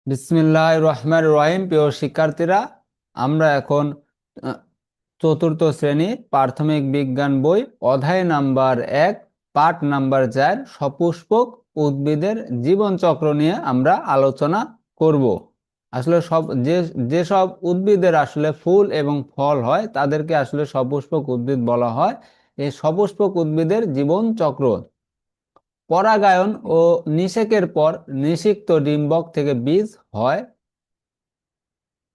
বিসমিল্লাহির রহমানির রহিম। প্রিয় শিক্ষার্থীরা, আমরা এখন আহ, চতুর্থ শ্রেণী প্রাথমিক বিজ্ঞান বই অধ্যায় নাম্বার 1 পাঠ নাম্বার 4 সপুষ্পক উদ্ভিদের জীবনচক্র নিয়ে আমরা আলোচনা করব। আসলে যেসব উদ্ভিদের আসলে ফুল এবং ফল হয় তাদেরকে আসলে সপুষ্পক উদ্ভিদ বলা হয়। এই সপুষ্পক উদ্ভিদের জীবনচক্র: পরাগায়ন ও নিষেকের পর নিষিক্ত ডিম্বক থেকে বীজ হয়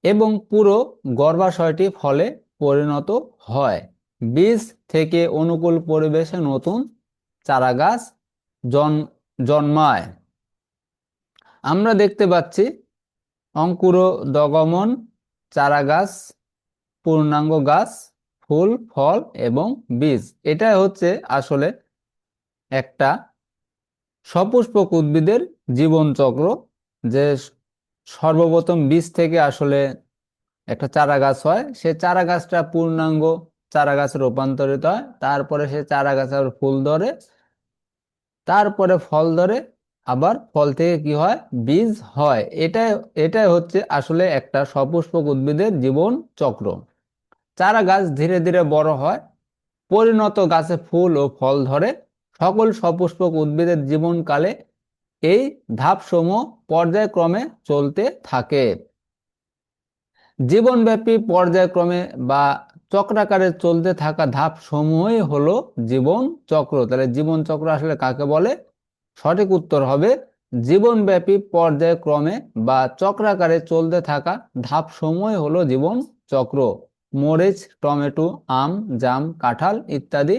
এবং পুরো গর্ভাশয়টি ফলে পরিণত হয়। বীজ থেকে অনুকূল পরিবেশে নতুন চারাগাছ জন্মায়। আমরা দেখতে পাচ্ছি অঙ্কুরোদ্গমন, চারাগাছ, পূর্ণাঙ্গ গাছ, ফুল, ফল এবং বীজ। এটা হচ্ছে আসলে একটা সপুষ্পক উদ্ভিদের জীবনচক্র, যে সর্বপ্রথম বীজ থেকে আসলে একটা চারা গাছ হয়, সে চারা গাছটা পূর্ণাঙ্গ চারা গাছে রূপান্তরিত হয়, তারপরে সে চারা গাছে আবার ফুল ধরে, তারপরে ফল ধরে, আবার ফল থেকে কি হয়, বীজ হয়। এটাই এটাই হচ্ছে আসলে একটা সপুষ্পক উদ্ভিদের জীবন চক্র। চারা গাছ ধীরে ধীরে বড় হয়, পরিণত গাছে ফুল ও ফল ধরে। সকল সপুষ্পক উদ্ভিদের জীবনকালে এই ধাপসমূহ পর্যায়ক্রমে চলতে থাকে। জীবনব্যাপী পর্যায়ক্রমে বা চক্রাকারে চলতে থাকা ধাপ সমূহই হলো জীবন চক্র। তাহলে জীবন চক্র আসলে কাকে বলে? সঠিক উত্তর হবে জীবনব্যাপী পর্যায়ক্রমে বা চক্রাকারে চলতে থাকা ধাপ সমূহই হলো জীবন চক্র। মরিচ, টমেটো, আম, জাম, কাঁঠাল ইত্যাদি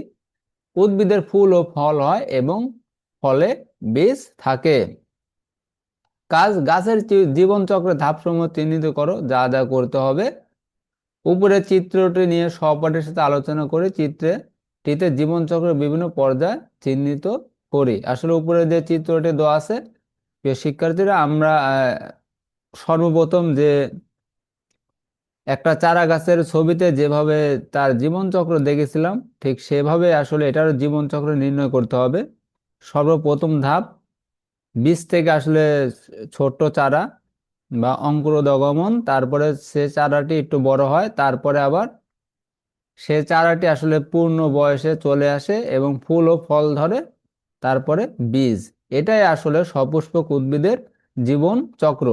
উদ্ভিদের ফুল ও ফল হয় এবং ফলে বীজ থাকে। গাছের জীবনচক্রের ধাপসমূহ চিহ্নিত করো। যা যা করতে হবে: উপরে চিত্রটি নিয়ে সহপাঠীর সাথে আলোচনা করে চিত্রটিতে জীবনচক্রের বিভিন্ন পর্যায় চিহ্নিত করি। আসলে উপরে যে চিত্রটি দেওয়া আছে, প্রিয় শিক্ষার্থীরা, আমরা সর্বপ্রথম যে একটা চারা গাছের ছবিতে যেভাবে তার জীবনচক্র দেখেছিলাম, ঠিক সেভাবে আসলে এটারও জীবনচক্র নির্ণয় করতে হবে। সর্বপ্রথম ধাপ, বীজ থেকে আসলে ছোট্ট চারা বা অঙ্কুরোদ্গমন, তারপরে সে চারাটি একটু বড় হয়, তারপরে আবার সে চারাটি আসলে পূর্ণ বয়সে চলে আসে এবং ফুল ও ফল ধরে, তারপরে বীজ। এটাই আসলে সপুষ্পক উদ্ভিদের জীবন চক্র।